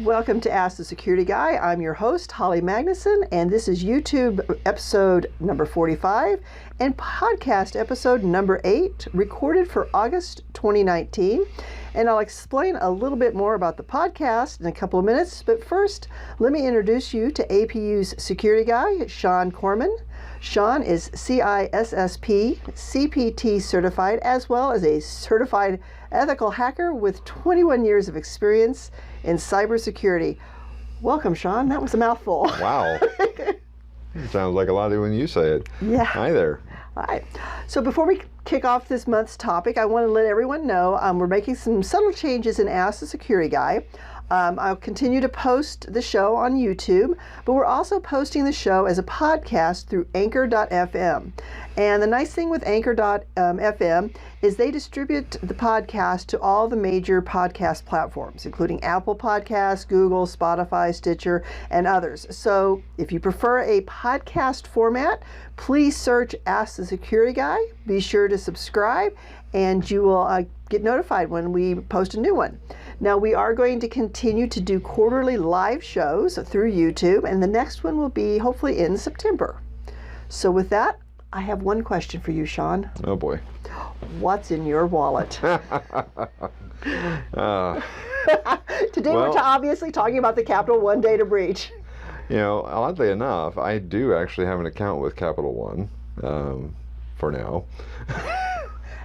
Welcome to Ask the Security Guy. I'm your host, Holly Magnuson, and this is YouTube episode number 45 and podcast episode number 8, recorded for August 2019. And I'll explain a little bit more about the podcast in a couple of minutes, but first, let me introduce you to APU's security guy, Shawn Kohrman. Shawn is CISSP, CPT certified, as well as a certified ethical hacker with 21 years of experience in cybersecurity. Welcome, Shawn. That was a mouthful. Wow. It sounds like a lot when you say it. Yeah. Hi there. Hi. So before we kick off this month's topic, I want to let everyone know we're making some subtle changes in Ask the Security Guy. I'll continue to post the show on YouTube, but we're also posting the show as a podcast through Anchor.fm. And the nice thing with Anchor.fm is they distribute the podcast to all the major podcast platforms, including Apple Podcasts, Google, Spotify, Stitcher, and others. So if you prefer a podcast format, please search Ask the Security Guy. Be sure to subscribe, and you will get notified when we post a new one. Now, we are going to continue to do quarterly live shows through YouTube, and the next one will be hopefully in September. So with that, I have one question for you, Shawn. Oh boy. What's in your wallet? Today we're obviously talking about the Capital One data breach. You know, oddly enough, I do actually have an account with Capital One for now.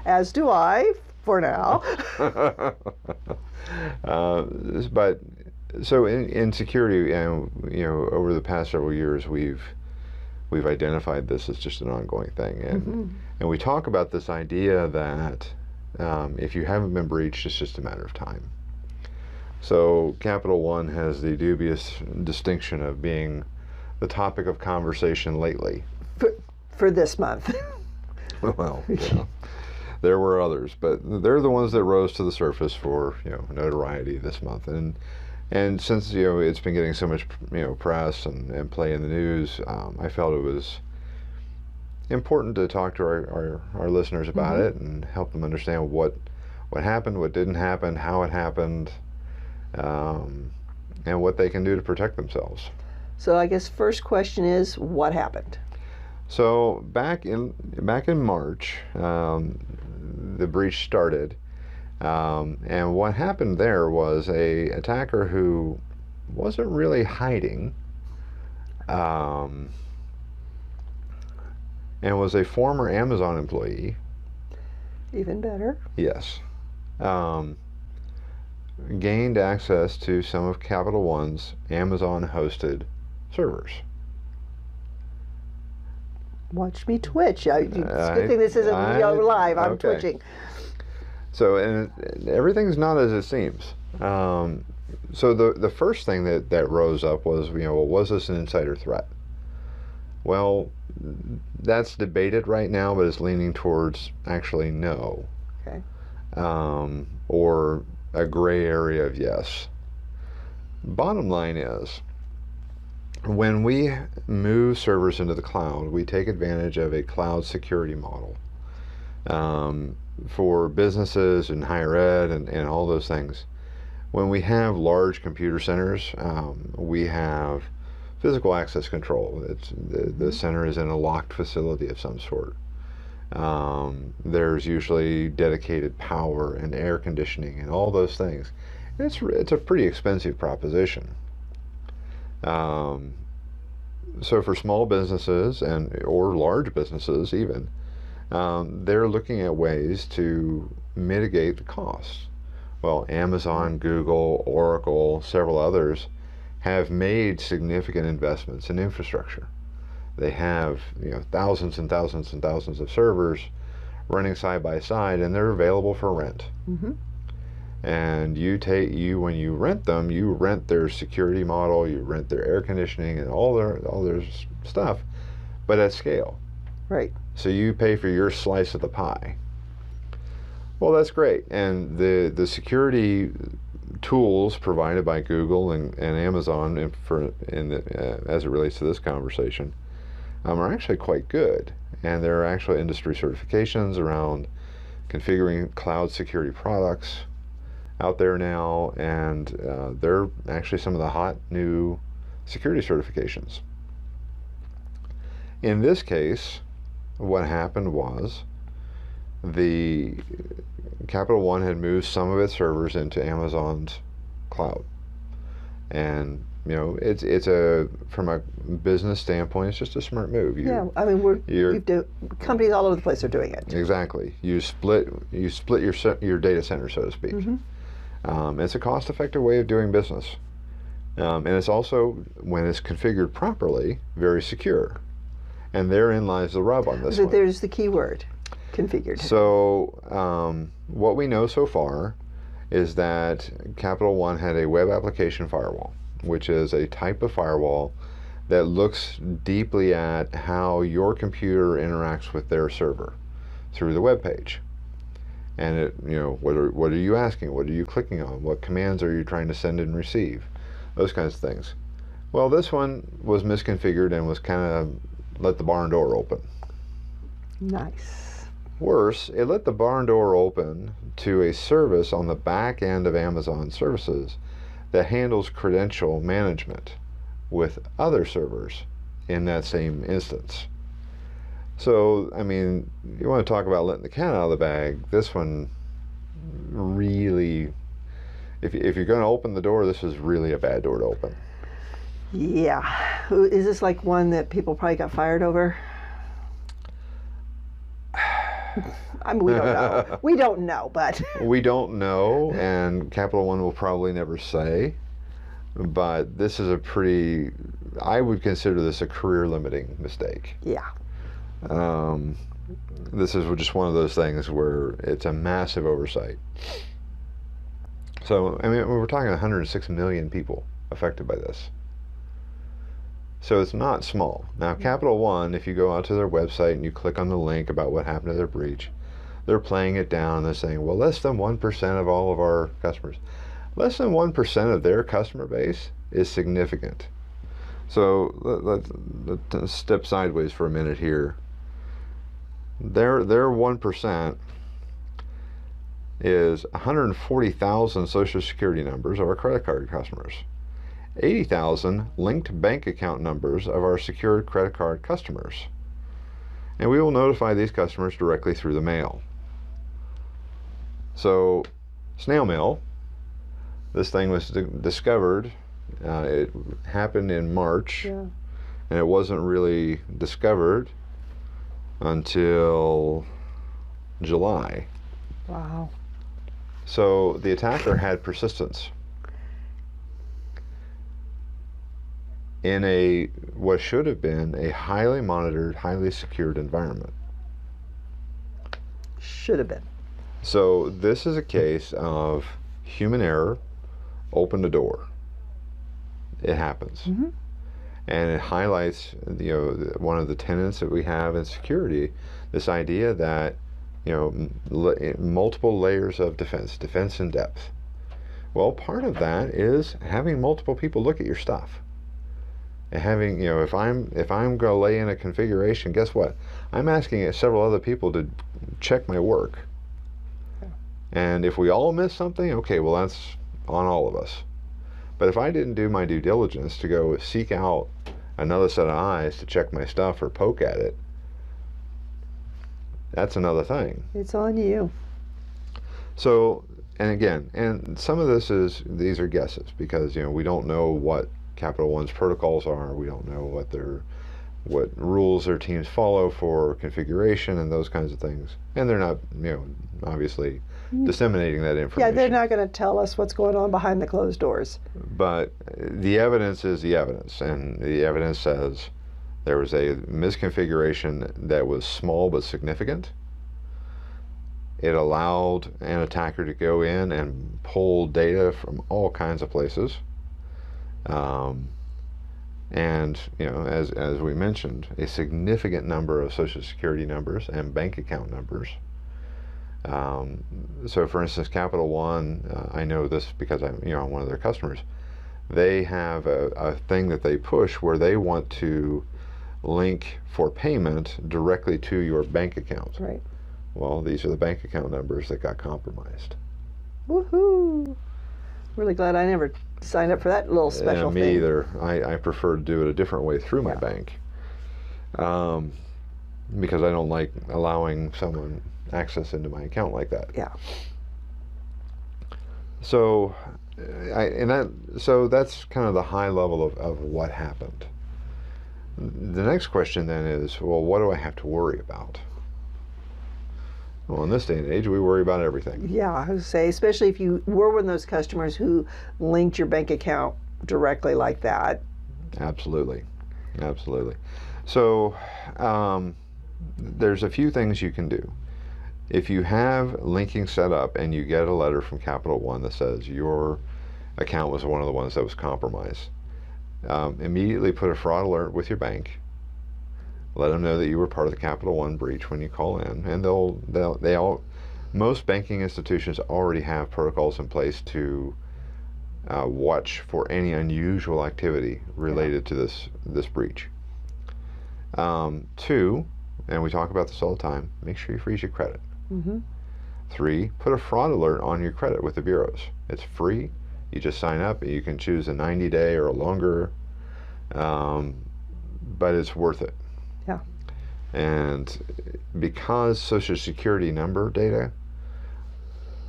As do I, for now. But so in security, over the past several years, we've identified this as just an ongoing thing, and we talk about this idea that if you haven't been breached, it's just a matter of time. So Capital One has the dubious distinction of being the topic of conversation lately. For this month. Well, yeah. There were others, but they're the ones that rose to the surface for notoriety this month, and since it's been getting so much press and play in the news, I felt it was important to talk to our listeners about it and help them understand what happened, what didn't happen, how it happened, and what they can do to protect themselves. So I guess first question is, what happened? So back in March, the breach started, and what happened there was a attacker who wasn't really hiding, and was a former Amazon employee. Even better. Yes. Gained access to some of Capital One's Amazon-hosted servers. Watch me twitch. It's a good thing this isn't live. I'm twitching. So, and everything's not as it seems. So the first thing that rose up was, was this an insider threat? Well, that's debated right now, but it's leaning towards actually no. Okay. Or a gray area of yes. Bottom line is, when we move servers into the cloud, we take advantage of a cloud security model for businesses and higher ed and all those things. When we have large computer centers, we have physical access control. The center is in a locked facility of some sort. There's usually dedicated power and air conditioning and all those things. It's a pretty expensive proposition. So for small businesses or large businesses even, they're looking at ways to mitigate the costs. Well, Amazon, Google, Oracle, several others have made significant investments in infrastructure. They have thousands and thousands and thousands of servers running side by side, and they're available for rent. And when you rent them, you rent their security model, you rent their air conditioning and all their stuff, but at scale. Right. So you pay for your slice of the pie. Well, that's great. And the security tools provided by Google and Amazon as it relates to this conversation are actually quite good. And there are actually industry certifications around configuring cloud security products. out there now, and they're actually some of the hot new security certifications. In this case, what happened was the Capital One had moved some of its servers into Amazon's cloud, and it's a, from a business standpoint, it's just a smart move. Yeah, I mean, companies all over the place are doing it. Exactly. You split your data center, so to speak. It's a cost-effective way of doing business, and it's also, when it's configured properly, very secure. And therein lies the rub on this one. There's the key word, configured. So what we know so far is that Capital One had a web application firewall, which is a type of firewall that looks deeply at how your computer interacts with their server through the web page. And it, what are you asking? What are you clicking on? What commands are you trying to send and receive? Those kinds of things. Well, this one was misconfigured and was kind of let the barn door open. Nice. Worse, it let the barn door open to a service on the back end of Amazon services that handles credential management with other servers in that same instance. So, I mean, you want to talk about letting the cat out of the bag. This one really, if you're going to open the door, this is really a bad door to open. Yeah. Is this like one that people probably got fired over? I mean, we don't know. We don't know, but... We don't know, and Capital One will probably never say. But this is a pretty... I would consider this a career-limiting mistake. Yeah. This is just one of those things where it's a massive oversight. So, I mean, we're talking 106 million people affected by this. So it's not small. Now, Capital One, if you go out to their website and you click on the link about what happened to their breach, they're playing it down and they're saying, well, less than 1% of all of our customers. Less than 1% of their customer base is significant. So let's step sideways for a minute here. Their 1% is 140,000 Social Security numbers of our credit card customers. 80,000 linked bank account numbers of our secured credit card customers. And we will notify these customers directly through the mail. So, snail mail. This thing was discovered. It happened in March, and it wasn't really discovered until July. Wow. So the attacker had persistence in what should have been a highly monitored, highly secured environment. Should have been. So this is a case of human error opened a door. It happens. And it highlights, one of the tenets that we have in security, this idea that, multiple layers of defense in depth. Well, part of that is having multiple people look at your stuff. And having, if I'm going to lay in a configuration, guess what? I'm asking several other people to check my work. And if we all miss something, okay, well, that's on all of us. But if I didn't do my due diligence to go seek out another set of eyes to check my stuff or poke at it, that's another thing. It's on you. So, and again, and some of these are guesses because, we don't know what Capital One's protocols are. We don't know what rules their teams follow for configuration and those kinds of things. And they're not, obviously disseminating that information. Yeah, they're not going to tell us what's going on behind the closed doors. But the evidence is the evidence, and the evidence says there was a misconfiguration that was small but significant. It allowed an attacker to go in and pull data from all kinds of places. And, as we mentioned, a significant number of Social Security numbers and bank account numbers. So, for instance, Capital One, I know this because I'm one of their customers. They have a thing that they push where they want to link for payment directly to your bank account. Right. Well, these are the bank account numbers that got compromised. Woohoo! Really glad I never signed up for that little special me thing. either. I prefer to do it a different way through my Yeah. bank, because I don't like allowing someone access into my account like that. Yeah. So, so that's kind of the high level of what happened. The next question then is, well, what do I have to worry about? Well, in this day and age, we worry about everything. Yeah, I would say, especially if you were one of those customers who linked your bank account directly like that. Absolutely. Absolutely. So, there's a few things you can do. If you have linking set up and you get a letter from Capital One that says your account was one of the ones that was compromised, immediately put a fraud alert with your bank. Let them know that you were part of the Capital One breach when you call in, and most banking institutions already have protocols in place to watch for any unusual activity related to this breach. Two, and we talk about this all the time, make sure you freeze your credit. Mm-hmm. 3, put a fraud alert on your credit with the bureaus. It's free. You just sign up, and you can choose a 90-day or a longer, but it's worth it. Yeah. And because Social Security number data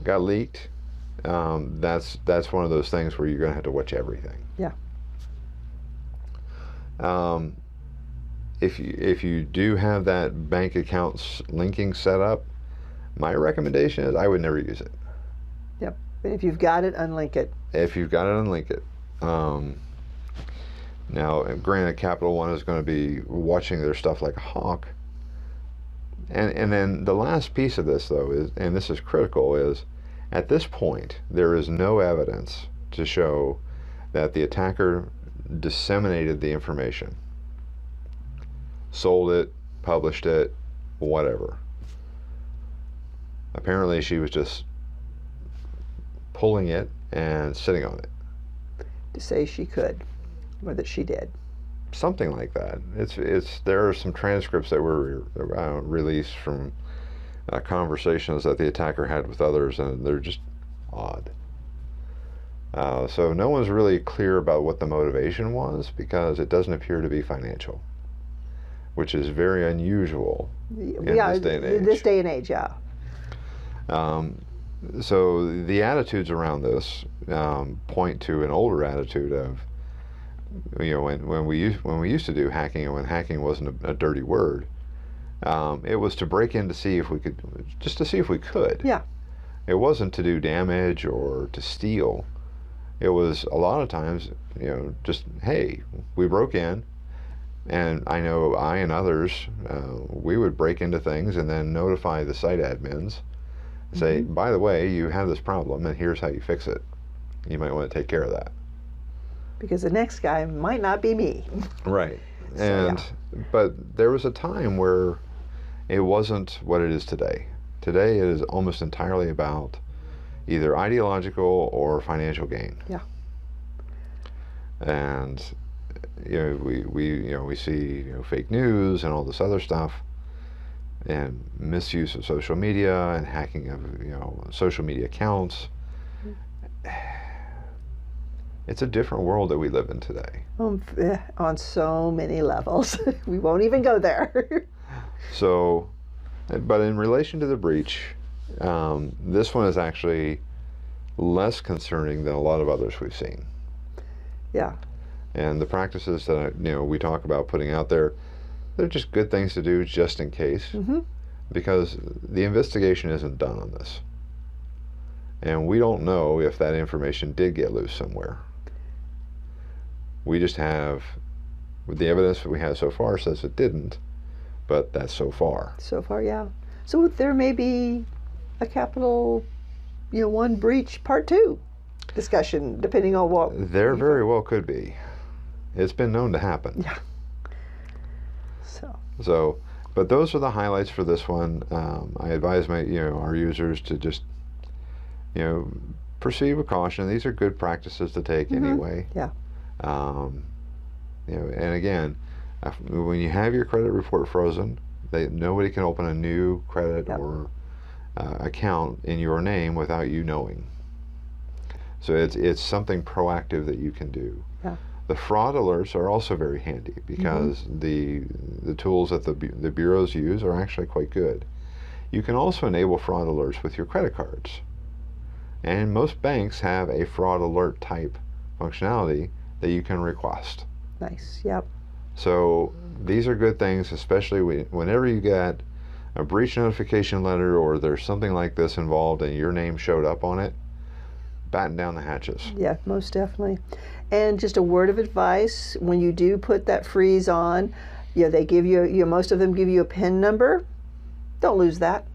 got leaked, that's one of those things where you're going to have to watch everything. Yeah. If you do have that bank accounts linking set up, my recommendation is I would never use it. Yep. But if you've got it, unlink it. If you've got it, unlink it. Now, granted, Capital One is going to be watching their stuff like a hawk. And then the last piece of this, though, is, and this is critical, is at this point, there is no evidence to show that the attacker disseminated the information. Sold it, published it, whatever. Apparently, she was just pulling it and sitting on it. To say she could, or that she did. Something like that. There are some transcripts that were released from conversations that the attacker had with others, and they're just odd. So no one's really clear about what the motivation was, because it doesn't appear to be financial, which is very unusual in this day and age. In this day and age, yeah. So the attitudes around this point to an older attitude of, when we used to do hacking, and when hacking wasn't a dirty word, it was to break in to see if we could, just to see if we could. Yeah. It wasn't to do damage or to steal. It was a lot of times, just, hey, we broke in, and I know I and others, we would break into things and then notify the site admins, say, by the way, you have this problem, and here's how you fix it. You might want to take care of that. Because the next guy might not be me. Right. But there was a time where it wasn't what it is today. Today it is almost entirely about either ideological or financial gain. Yeah. And we see fake news and all this other stuff, and misuse of social media and hacking of social media accounts. It's a different world that we live in today. On so many levels. We won't even go there. So, but in relation to the breach, this one is actually less concerning than a lot of others we've seen. Yeah. And the practices that we talk about putting out there, they're just good things to do just in case, because the investigation isn't done on this. And we don't know if that information did get loose somewhere. We just have, the evidence that we have so far says it didn't, but that's so far. So far, yeah. So there may be a Capital One breach part 2 discussion, depending on what. There very well could be. It's been known to happen. Yeah. So, but those are the highlights for this one. I advise our users to just, proceed with caution. These are good practices to take anyway. Yeah. And again, when you have your credit report frozen, nobody can open a new credit or account in your name without you knowing. So it's something proactive that you can do. Yeah. The fraud alerts are also very handy because the tools that the bureaus use are actually quite good. You can also enable fraud alerts with your credit cards. And most banks have a fraud alert type functionality that you can request. Nice. Yep. So these are good things, especially whenever you get a breach notification letter or there's something like this involved and your name showed up on it, batten down the hatches. Yeah, most definitely. And just a word of advice, when you do put that freeze on, they give you, most of them give you a PIN number. Don't lose that.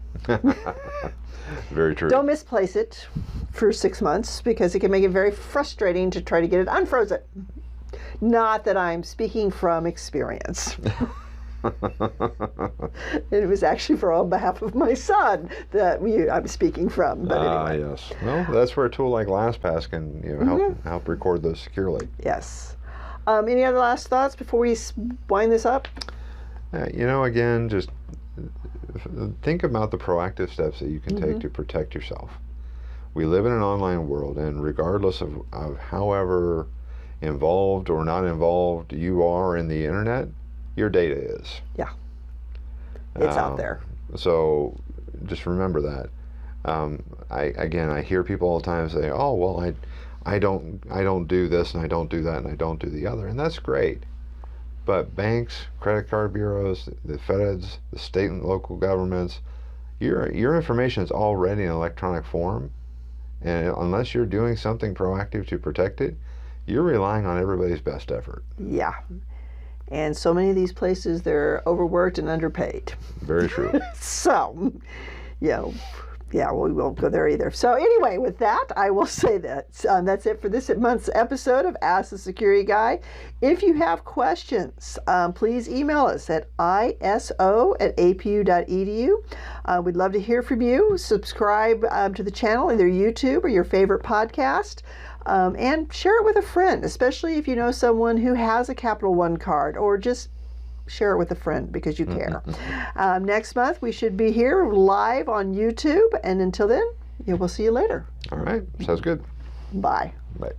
Very true. Don't misplace it for 6 months because it can make it very frustrating to try to get it unfrozen. Not that I'm speaking from experience. It was actually on behalf of my son that I'm speaking from. But anyway. Yes. Well, that's where a tool like LastPass can help record those securely. Yes. Any other last thoughts before we wind this up? Again, just think about the proactive steps that you can take to protect yourself. We live in an online world, and regardless of however involved or not involved you are in the internet, your data is. Yeah. It's out there. So just remember that. I hear people all the time say, "Oh, well, I don't do this and I don't do that and I don't do the other," and that's great. But banks, credit card bureaus, the feds, the state and local governments, your information is already in electronic form, and unless you're doing something proactive to protect it, you're relying on everybody's best effort. Yeah. And so many of these places, they're overworked and underpaid. Very true. So, we won't go there either. So anyway, with that, I will say that that's it for this month's episode of Ask the Security Guy. If you have questions, please email us at iso@apu.edu. We'd love to hear from you. Subscribe to the channel, either YouTube or your favorite podcast. And share it with a friend, especially if you know someone who has a Capital One card, or just share it with a friend because you care. Next month, we should be here live on YouTube. And until then, we'll see you later. All right. Sounds good. Bye. Bye.